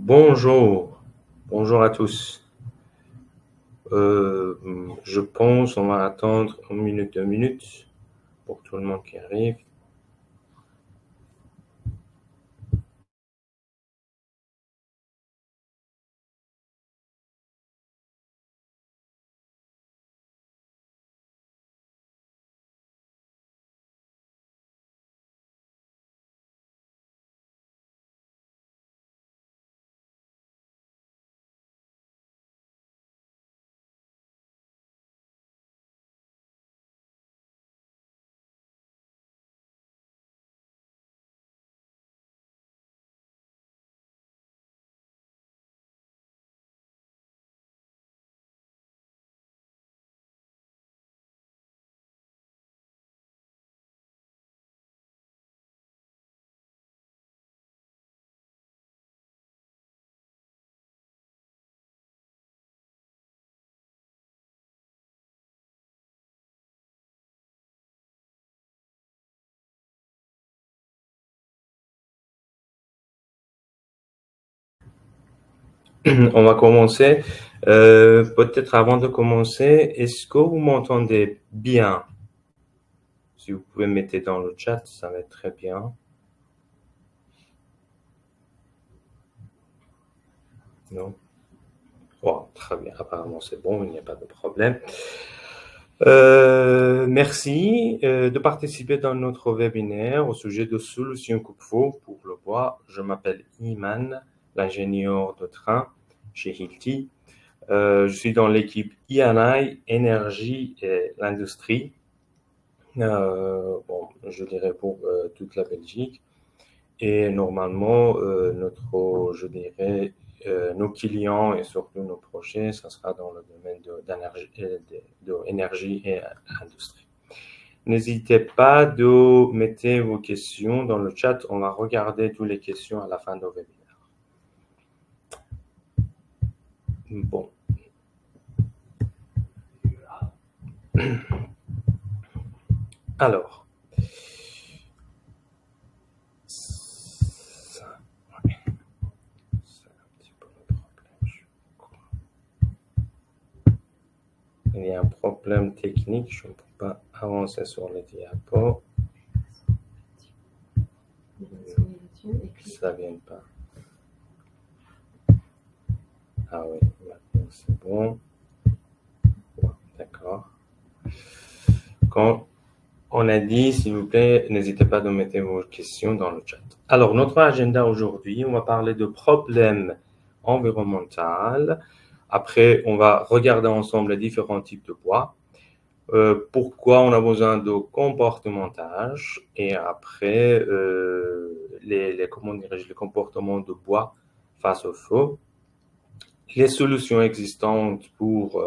Bonjour, bonjour à tous. Je pense on va attendre 1 minute, 2 minutes pour tout le monde qui arrive. On va commencer. Peut-être avant de commencer, est-ce que vous m'entendez bien? Si vous pouvez mettre dans le chat, ça va être très bien. Non? Oh, très bien, apparemment c'est bon, il n'y a pas de problème. Merci de participer dans notre webinaire au sujet de solutions Kupfo pour le bois. Je m'appelle Iman, l'ingénieur de train chez Hilti. Je suis dans l'équipe INI, énergie et l'industrie. Bon, je dirais pour toute la Belgique. Et normalement, je dirais, nos clients et surtout nos projets, ça sera dans le domaine de l'énergie et industrie. N'hésitez pas de mettre vos questions dans le chat. On va regarder toutes les questions à la fin du webinaire. Bon. Alors. Il y a un problème technique, je ne peux pas avancer sur les diapos. Ça ne vient pas. Ah oui, maintenant c'est bon. D'accord. Quand on a dit, s'il vous plaît, n'hésitez pas à mettre vos questions dans le chat. Alors, notre agenda aujourd'hui, on va parler de problèmes environnementaux. Après, on va regarder ensemble les différents types de bois. Pourquoi on a besoin de comportementage et après les comportements de bois face au feu, les solutions existantes pour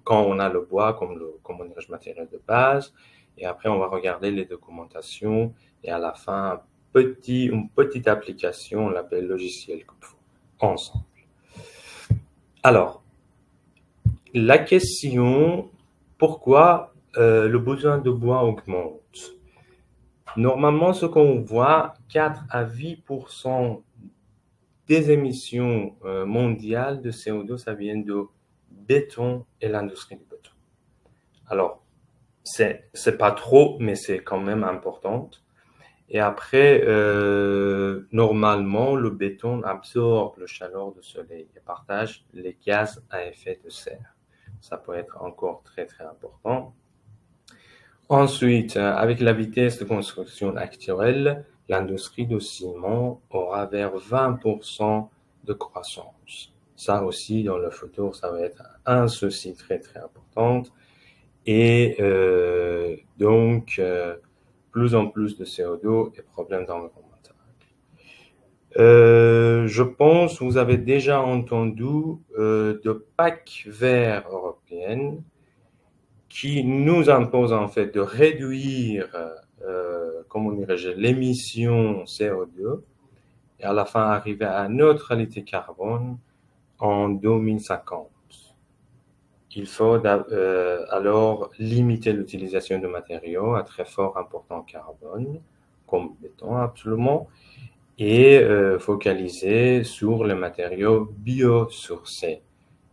quand on a le bois comme le matériel de base, et après on va regarder les documentations et à la fin une petite application, on l'appelle logiciel Kupfo, ensemble. Alors, la question, pourquoi le besoin de bois augmente? Normalement, ce qu'on voit, 4 à 8% des émissions mondiales de CO2, ça vient de béton et l'industrie du béton. Alors, c'est pas trop, mais c'est quand même important. Et après, normalement, le béton absorbe le chaleur du soleil et partage les gaz à effet de serre. Ça peut être encore très, très important. Ensuite, avec la vitesse de construction actuelle, l'industrie du ciment aura vers 20% de croissance. Ça aussi, dans le futur, ça va être un souci très, très important. Et donc, plus en plus de CO2 et problèmes environnementaux. Je pense que vous avez déjà entendu de PAC vert européenne qui nous impose en fait de réduire, comment dirais-je, l'émission CO2 et à la fin arriver à neutralité carbone en 2050. Il faut alors limiter l'utilisation de matériaux à très fort important carbone, comme le béton absolument, et focaliser sur les matériaux biosourcés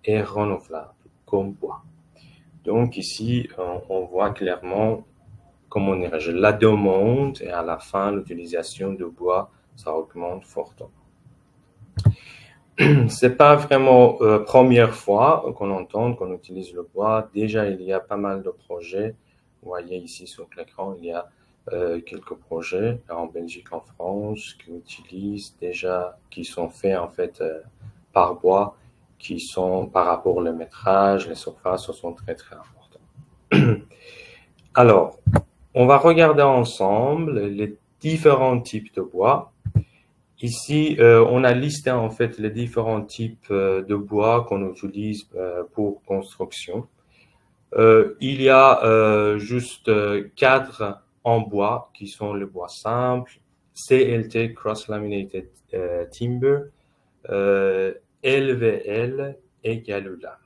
et renouvelables comme bois. Donc ici, on voit clairement, comment dirais-je, la demande et à la fin, l'utilisation de bois, ça augmente fortement. C'est pas vraiment première fois qu'on entend qu'on utilise le bois. Déjà, il y a pas mal de projets. Vous voyez ici sur l'écran, il y a quelques projets en Belgique, en France, qui utilisent déjà, qui sont faits en fait par bois, qui sont par rapport au métrage, les surfaces sont très très importantes. Alors, on va regarder ensemble les différents types de bois. Ici, on a listé en fait les différents types de bois qu'on utilise pour construction. Il y a juste 4 en bois qui sont le bois simple, CLT, Cross Laminated Timber, LVL et Galula.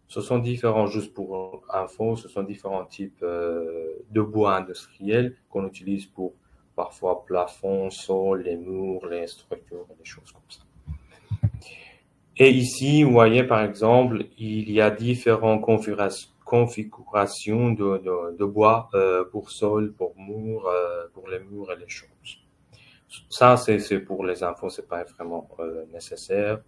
Ce sont différents, juste pour info, ce sont différents types de bois industriels qu'on utilise pour parfois plafond, sol, les murs, les structures, des choses comme ça. Et ici, vous voyez par exemple, il y a différentes configurations de bois pour sol, pour murs, pour les murs et les choses. Ça, c'est pour les infos, c'est pas vraiment nécessaire.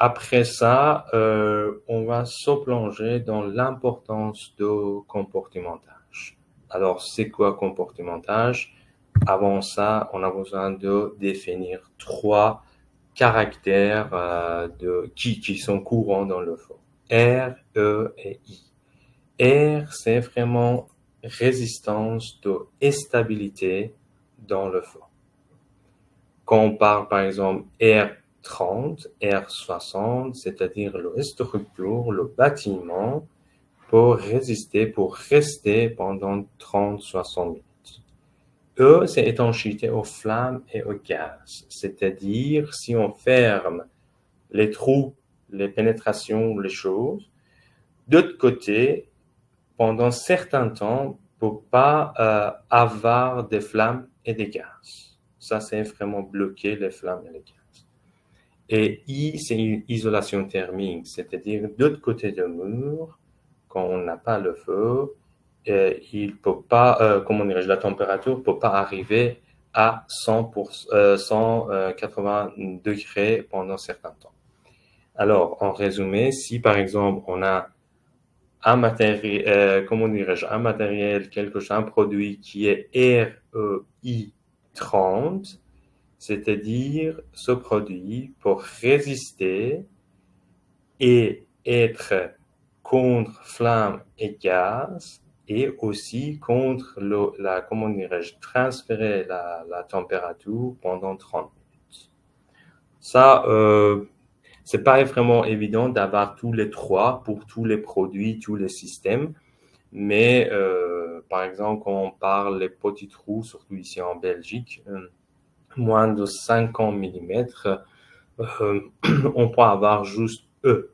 Après ça, on va se plonger dans l'importance de comportementage. Alors, c'est quoi comportementage? Avant ça, on a besoin de définir 3 caractères qui sont courants dans le feu. R, E et I. R, c'est vraiment résistance et stabilité dans le feu. Quand on parle par exemple R30, R60, c'est-à-dire la structure, le bâtiment, pour résister, pour rester pendant 30-60 minutes. E, c'est étanchéité aux flammes et au gaz. C'est-à-dire, si on ferme les trous, les pénétrations, les choses, d'autre côté, pendant certains temps, pour pas avoir des flammes et des gaz. Ça, c'est vraiment bloquer les flammes et les gaz. Et I, c'est une isolation thermique, c'est-à-dire de l'autre côté du mur, quand on n'a pas le feu, il peut pas, comment dirais-je, la température peut pas arriver à 180 degrés pendant certains temps. Alors, en résumé, si par exemple on a un matériel, comment dirais-je, un matériel, un produit qui est REI 30, c'est-à-dire ce produit pour résister et être contre flammes et gaz et aussi contre comment dirais-je, transférer la température pendant 30 minutes. Ça, c'est pas vraiment évident d'avoir tous les 3 pour tous les produits, tous les systèmes. Mais par exemple, quand on parle des petits trous, surtout ici en Belgique, moins de 50 mm, on peut avoir juste E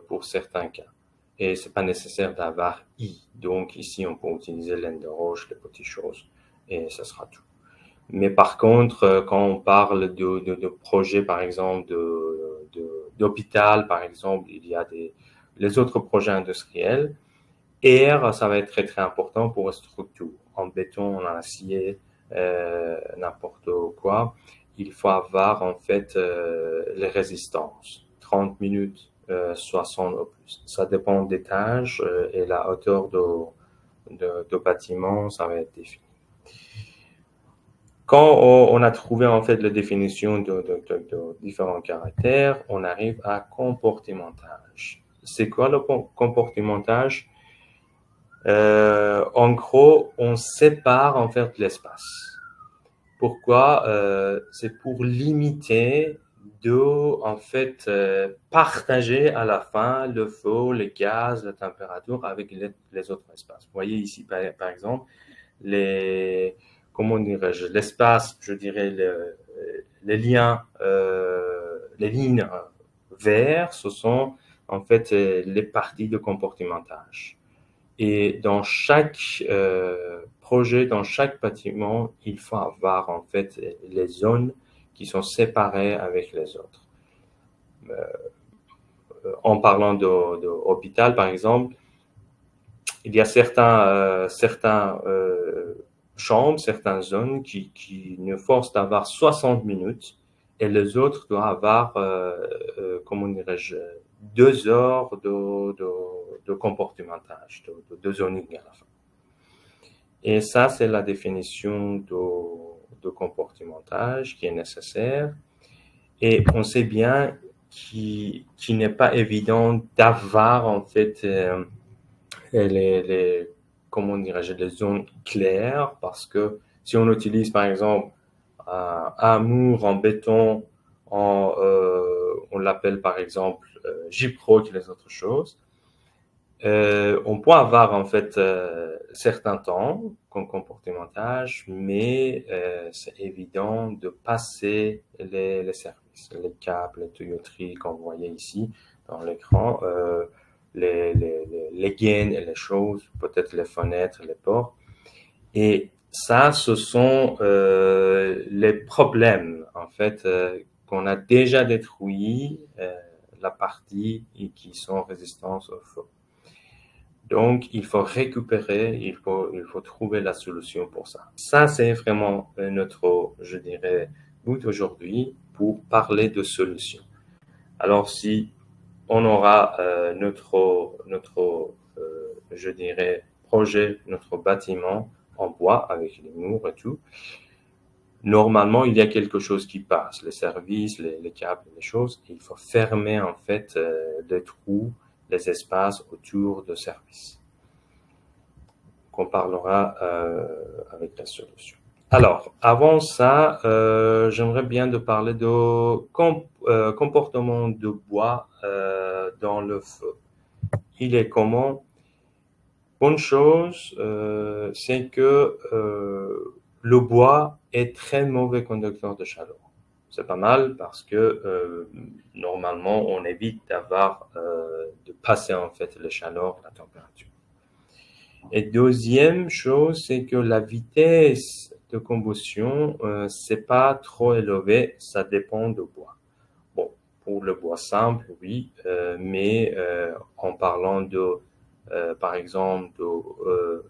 pour certains cas. Et c'est pas nécessaire d'avoir I. Donc ici, on peut utiliser laine de roche, les petites choses, et ça sera tout. Mais par contre, quand on parle de projets, par exemple, d'hôpital, par exemple, il y a les autres projets industriels. R, ça va être très très important pour la structure. En béton, en acier, n'importe quoi. Il faut avoir en fait les résistances. 30 minutes, 60 au plus. Ça dépend des tâches et la hauteur de bâtiment, ça va être défini. Quand on a trouvé en fait la définition de différents caractères, on arrive à comportementage. C'est quoi le comportementage? En gros, on sépare en fait l'espace. Pourquoi? C'est pour limiter en fait partager à la fin le feu, les gaz, la température avec les autres espaces. Vous voyez ici par exemple comment dirais-je, l'espace, je dirais les liens, les lignes verts, ce sont en fait les parties de comportementage. Et dans chaque projet, dans chaque bâtiment, il faut avoir en fait les zones qui sont séparées avec les autres. En parlant d'hôpital, par exemple, il y a certains chambres, certaines zones qui nous forcent d'avoir 60 minutes et les autres doivent avoir, comment dirais-je, 2 heures de comportementage, de zoning à la fin. Et ça, c'est la définition de comportementage qui est nécessaire. Et on sait bien qu'il n'est pas évident d'avoir en fait comment dirais-je, les zones claires, parce que si on utilise par exemple un mur en béton, on l'appelle par exemple gyproc et les autres choses, on peut avoir en fait certains temps comme comportementage, mais c'est évident de passer les services, les câbles, les tuyauteries qu'on voyait ici dans l'écran, les gaines et les choses, peut-être les fenêtres, les portes. Et ça, ce sont les problèmes en fait qu'on a déjà détruits, la partie qui sont résistantes au feu. Donc, il faut récupérer, il faut trouver la solution pour ça. Ça, c'est vraiment notre, je dirais, but aujourd'hui pour parler de solutions. Alors, si on aura je dirais, projet, notre bâtiment en bois avec les murs et tout, normalement, il y a quelque chose qui passe, les services, les câbles, les choses. Il faut fermer en fait les trous, les espaces autour de services. Qu'on parlera avec la solution. Alors, avant ça, j'aimerais bien de parler de comportement de bois dans le feu. Il est comment? Bonne chose, c'est que le bois est très mauvais conducteur de chaleur. C'est pas mal parce que normalement, on évite de passer en fait les chaleurs, la température. Et deuxième chose, c'est que la vitesse de combustion, c'est pas trop élevé, ça dépend du bois. Bon, pour le bois simple, oui, mais en parlant par exemple, de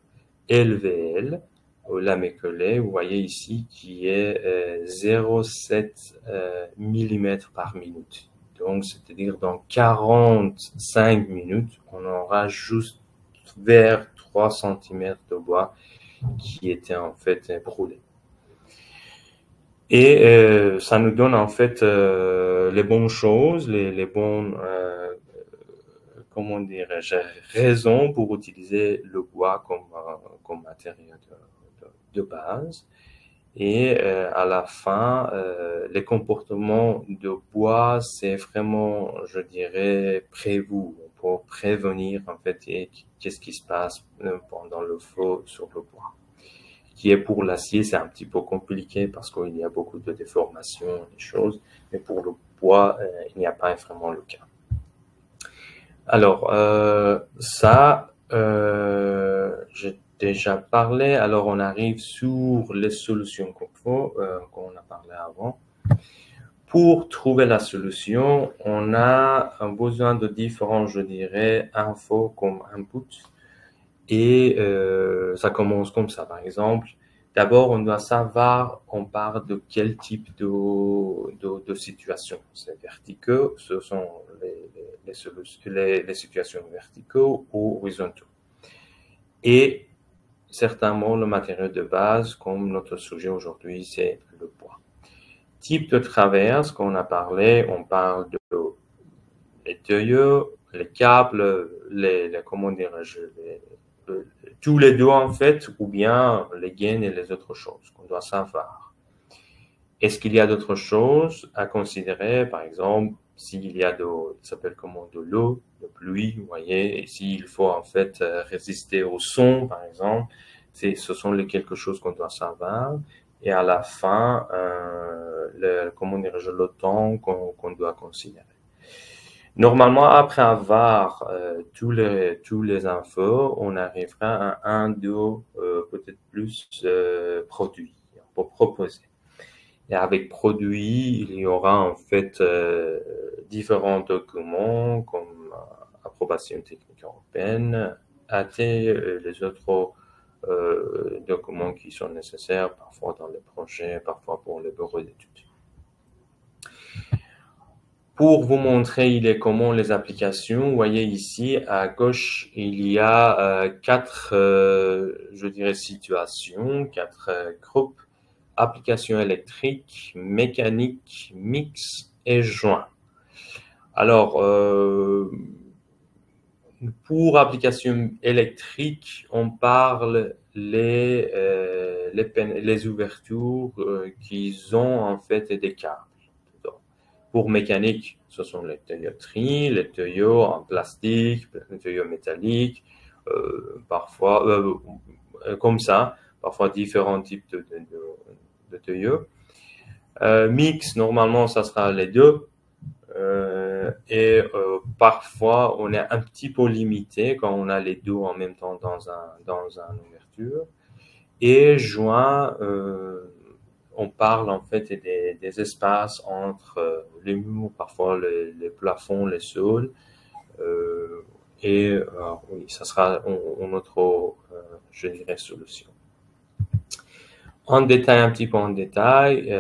LVL, ou lamé-collé, vous voyez ici qui est 0,7 mm par minute. Donc, c'est-à-dire dans 45 minutes, on aura juste vers 3 cm de bois qui était en fait brûlé. Et ça nous donne en fait les bonnes choses, les bonnes, comment dirais-je, raisons pour utiliser le bois comme matériau de base. Et à la fin, les comportements de bois, c'est vraiment, je dirais, prévu pour prévenir en fait qu'est-ce qui se passe pendant le feu sur le bois. Qui est pour l'acier, c'est un petit peu compliqué parce qu'il y a beaucoup de déformations, des choses, mais pour le bois, il n'y a pas vraiment le cas. Alors, j'ai déjà parlé. Alors, on arrive sur les solutions qu'on a parlé avant. Pour trouver la solution, on a besoin de différents, je dirais, infos comme input. Et ça commence comme ça, par exemple. D'abord, on doit savoir, on parle de quel type de situation. C'est verticaux, ce sont les situations verticaux ou horizontaux. Et certainement, le matériau de base, comme notre sujet aujourd'hui, c'est le bois. Type de traverse qu'on a parlé, on parle de les tuyaux, les câbles, comment dirais-je, tous les deux en fait, ou bien les gaines et les autres choses qu'on doit savoir. Est-ce qu'il y a d'autres choses à considérer, par exemple, s'il y a ça s'appelle comment, de l'eau, de pluie, vous voyez, et s'il faut en fait résister au son, par exemple, ce sont quelque chose qu'on doit savoir. Et à la fin, comment dirais-je, le temps qu'on doit considérer. Normalement, après avoir tous les infos, on arrivera à un, deux, peut-être plus produits pour proposer. Et avec produits, il y aura en fait différents documents comme approbation technique européenne, AT, les autres documents qui sont nécessaires, parfois dans les projets, parfois pour les bureaux d'études. Pour vous montrer il est comment les applications, vous voyez ici à gauche, il y a quatre, je dirais, situations, quatre groupes: applications électriques, mécaniques, mix et joint. Alors, pour applications électriques, on parle les ouvertures qu'ils ont en fait des câbles. Pour mécanique, ce sont les tuyauteries, les tuyaux en plastique, les tuyaux métalliques, parfois comme ça, parfois différents types de tuyaux. Mix, normalement, ça sera les deux. Et parfois, on est un petit peu limité quand on a les deux en même temps dans une ouverture. Et joint, on parle en fait des espaces entre les murs, parfois les plafonds, les sols. Et oui, ça sera une autre, je dirais, solution. En détail, un petit peu en détail,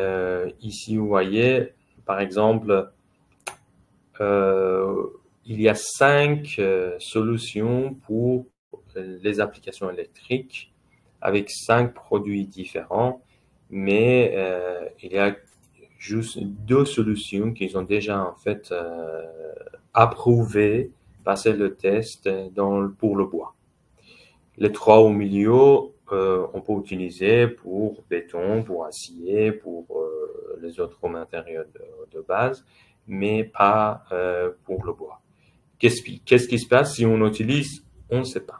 ici vous voyez, par exemple, il y a 5 solutions pour les applications électriques avec 5 produits différents, mais il y a juste 2 solutions qui ont déjà en fait approuvé, passé le test pour le bois. Les 3 au milieu, on peut utiliser pour béton, pour acier, pour les autres matériaux de base, mais pas pour le bois. Qu'est-ce qui se passe si on utilise? On ne sait pas.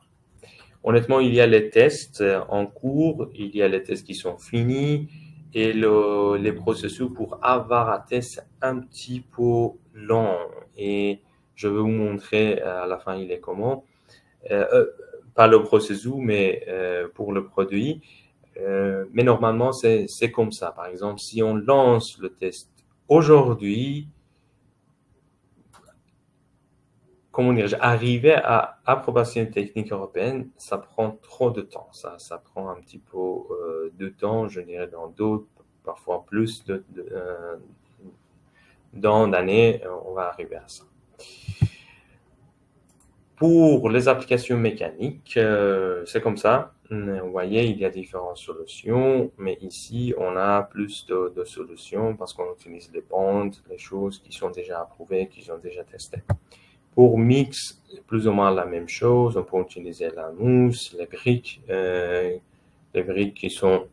Honnêtement, il y a les tests en cours, il y a les tests qui sont finis et les processus pour avoir un test un petit peu long. Et je vais vous montrer à la fin il est comment. Pas le processus, mais pour le produit. Mais normalement, c'est comme ça. Par exemple, si on lance le test aujourd'hui, comment dire, arriver à approbation technique européenne, ça prend trop de temps. Ça prend un petit peu de temps, je dirais, dans d'autres, parfois plus dans d'années, on va arriver à ça. Pour les applications mécaniques, c'est comme ça. Vous voyez, il y a différentes solutions, mais ici, on a plus de solutions parce qu'on utilise les bandes, les choses qui sont déjà approuvées, qui sont déjà testées. Pour mix, plus ou moins la même chose. On peut utiliser la mousse, les briques qui sont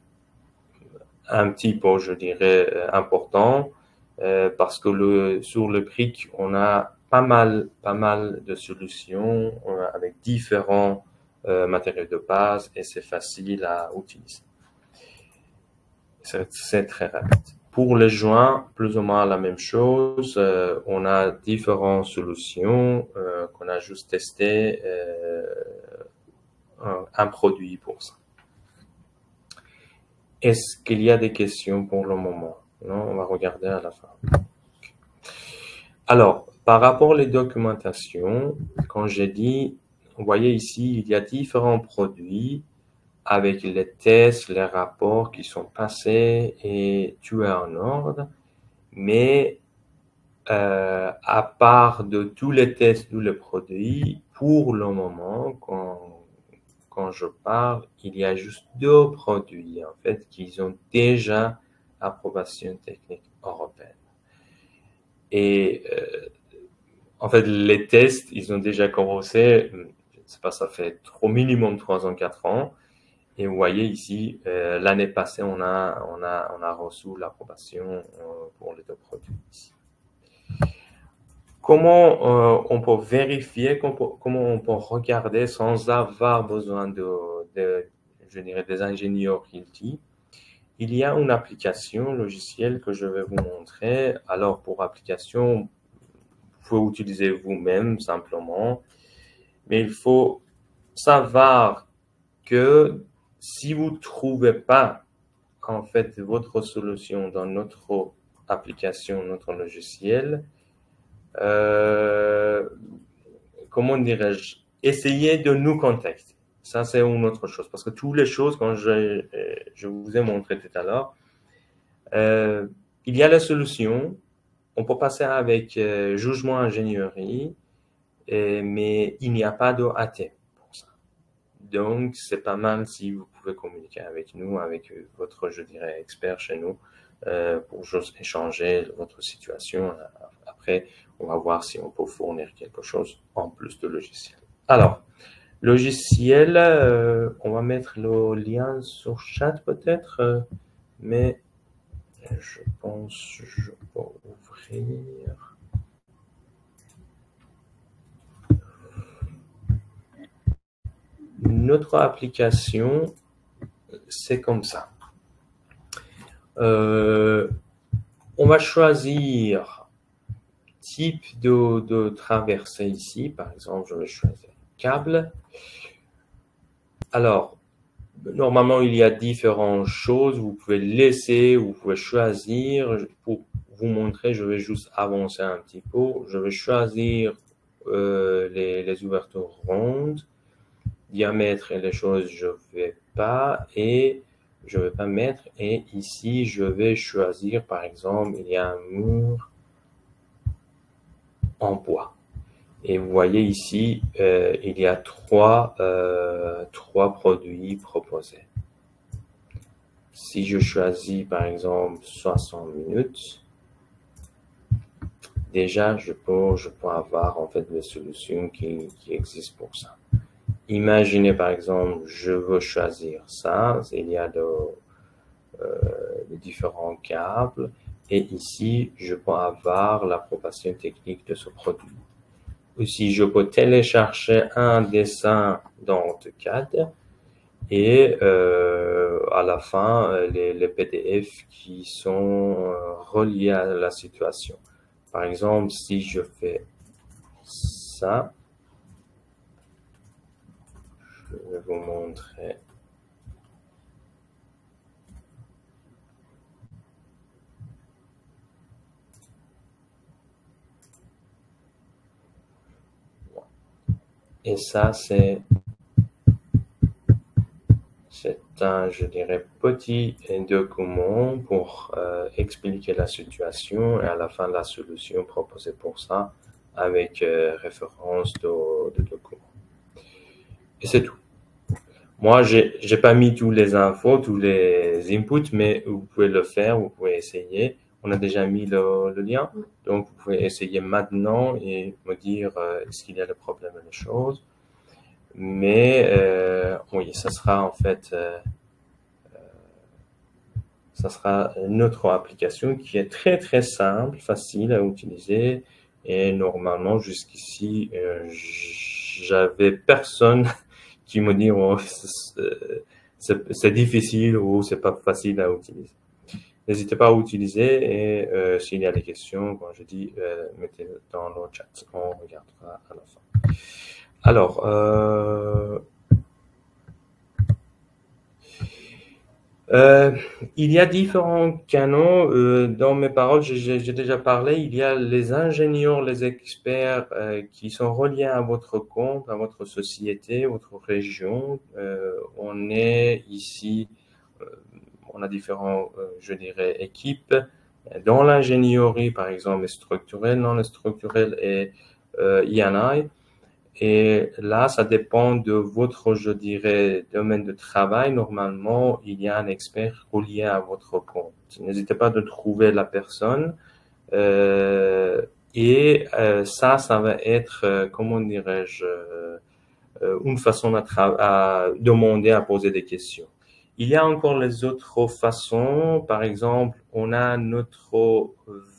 un petit peu, je dirais, importants parce que sur le brique, on a pas mal de solutions avec différents matériaux de base et c'est facile à utiliser. C'est très rapide. Pour les joints, plus ou moins la même chose. On a différentes solutions qu'on a juste testé un produit pour ça. Est-ce qu'il y a des questions pour le moment? Non, on va regarder à la fin. Alors, par rapport aux documentations, quand j'ai dit, vous voyez ici, il y a différents produits avec les tests, les rapports qui sont passés et tout est en ordre. Mais à part de tous les tests, tous les produits, pour le moment, quand je parle, il y a juste 2 produits en fait qui ont déjà approbation technique européenne. Et en fait, les tests, ils ont déjà commencé, je ne sais pas, ça fait au minimum 3 ans, 4 ans. Et vous voyez ici, l'année passée, on a reçu l'approbation pour les 2 produits ici. Comment on peut vérifier, comment on peut regarder sans avoir besoin je dirais, des ingénieurs Hilti? Il y a une application logicielle que je vais vous montrer. Alors, pour application, pouvez utiliser vous-même simplement. Mais il faut savoir que si vous ne trouvez pas en fait votre solution dans notre application, notre logiciel, comment dirais-je, essayez de nous contacter. Ça, c'est une autre chose. Parce que toutes les choses, quand je vous ai montré tout à l'heure, il y a la solution. On peut passer avec jugement ingénierie, mais il n'y a pas de AT pour ça. Donc, c'est pas mal si vous pouvez communiquer avec nous, avec votre, je dirais, expert chez nous, pour juste échanger votre situation. Après, on va voir si on peut fournir quelque chose en plus de logiciel. Alors, logiciel, on va mettre le lien sur chat peut-être, mais je pense que je peux ouvrir. Notre application, c'est comme ça. On va choisir type de traversée ici. Par exemple, je vais choisir câble. Alors, normalement, il y a différentes choses. Vous pouvez laisser, vous pouvez choisir. Pour vous montrer, je vais juste avancer un petit peu. Je vais choisir les ouvertures rondes. Diamètre et les choses, je ne vais pas. Et je ne vais pas mettre. Et ici, je vais choisir, par exemple, il y a un mur en bois. Et vous voyez ici, il y a trois produits proposés. Si je choisis par exemple 60 minutes, déjà je peux avoir en fait des solutions qui existent pour ça. Imaginez par exemple, je veux choisir ça, il y a de différents câbles et ici je peux avoir l'approbation technique de ce produit. Aussi, je peux télécharger un dessin dans AutoCAD et à la fin, les PDF qui sont reliés à la situation. Par exemple, si je fais ça, je vais vous montrer. Et ça, c'est un, je dirais, petit document pour expliquer la situation et à la fin la solution proposée pour ça avec référence de document. Et c'est tout. Moi, j'ai pas mis tous les infos, tous les inputs, mais vous pouvez le faire, vous pouvez essayer. On a déjà mis le lien, donc vous pouvez essayer maintenant et me dire est-ce qu'il y a des problèmes et des choses. Mais oui, ça sera en fait, ça sera notre application qui est très très simple, facile à utiliser et normalement jusqu'ici, j'avais personne qui me dit oh, c'est difficile ou c'est pas facile à utiliser. N'hésitez pas à utiliser et s'il y a des questions, comme je dis, mettez-le dans le chat, on regardera à la fin. Alors, il y a différents canaux. Dans mes paroles, j'ai déjà parlé. Il y a les ingénieurs, les experts qui sont reliés à votre compte, à votre société, votre région. On est ici, on a différents, je dirais, équipes. Dans l'ingénierie, par exemple, structurelle, non structurelle et E&I. Et là, ça dépend de votre, je dirais, domaine de travail. Normalement, il y a un expert relié à votre compte. N'hésitez pas de trouver la personne. Ça va être, comment dirais-je, une façon à demander, à poser des questions. Il y a encore les autres façons. Par exemple, on a notre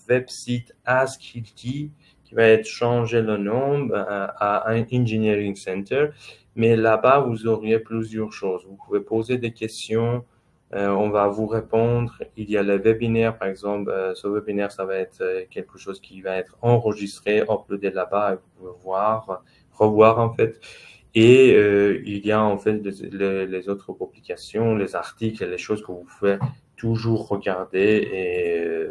website AskIT qui va être changé le nom à un Engineering Center. Mais là-bas, vous auriez plusieurs choses. Vous pouvez poser des questions On va vous répondre. Il y a les webinaires, par exemple. Ce webinaire, ça va être quelque chose qui va être enregistré, uploadé là-bas, et vous pouvez voir, revoir en fait. Et il y a en fait les autres publications, les articles, les choses que vous pouvez toujours regarder et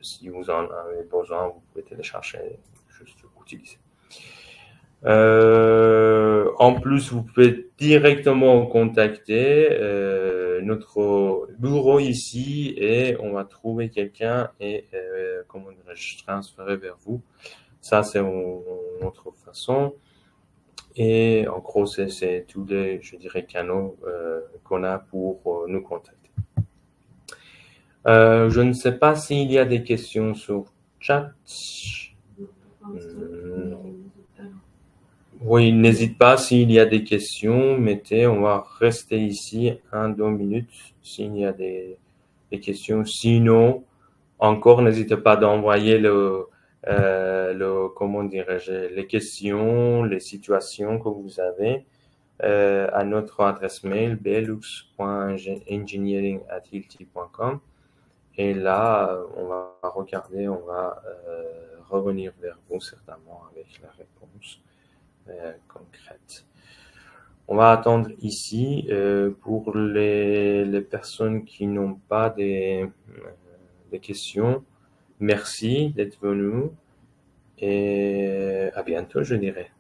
si vous en avez besoin, vous pouvez télécharger, juste utiliser. En plus, vous pouvez directement contacter notre bureau ici et on va trouver quelqu'un et comment dirais-je, transférer vers vous. Ça, c'est une autre façon. Et en gros, c'est tous les, je dirais, canaux qu'on a pour nous contacter. Je ne sais pas s'il y a des questions sur chat. Non. Oui, n'hésite pas s'il y a des questions, mettez, on va rester ici 1-2 minutes s'il y a des questions. Sinon, encore, n'hésitez pas d'envoyer comment dirais-je, les questions, les situations que vous avez à notre adresse mail belux.engineering@hilti.com. Et là, on va regarder, on va revenir vers vous certainement avec la réponse concrète. On va attendre ici pour les personnes qui n'ont pas des questions. Merci d'être venu et à bientôt, je dirais.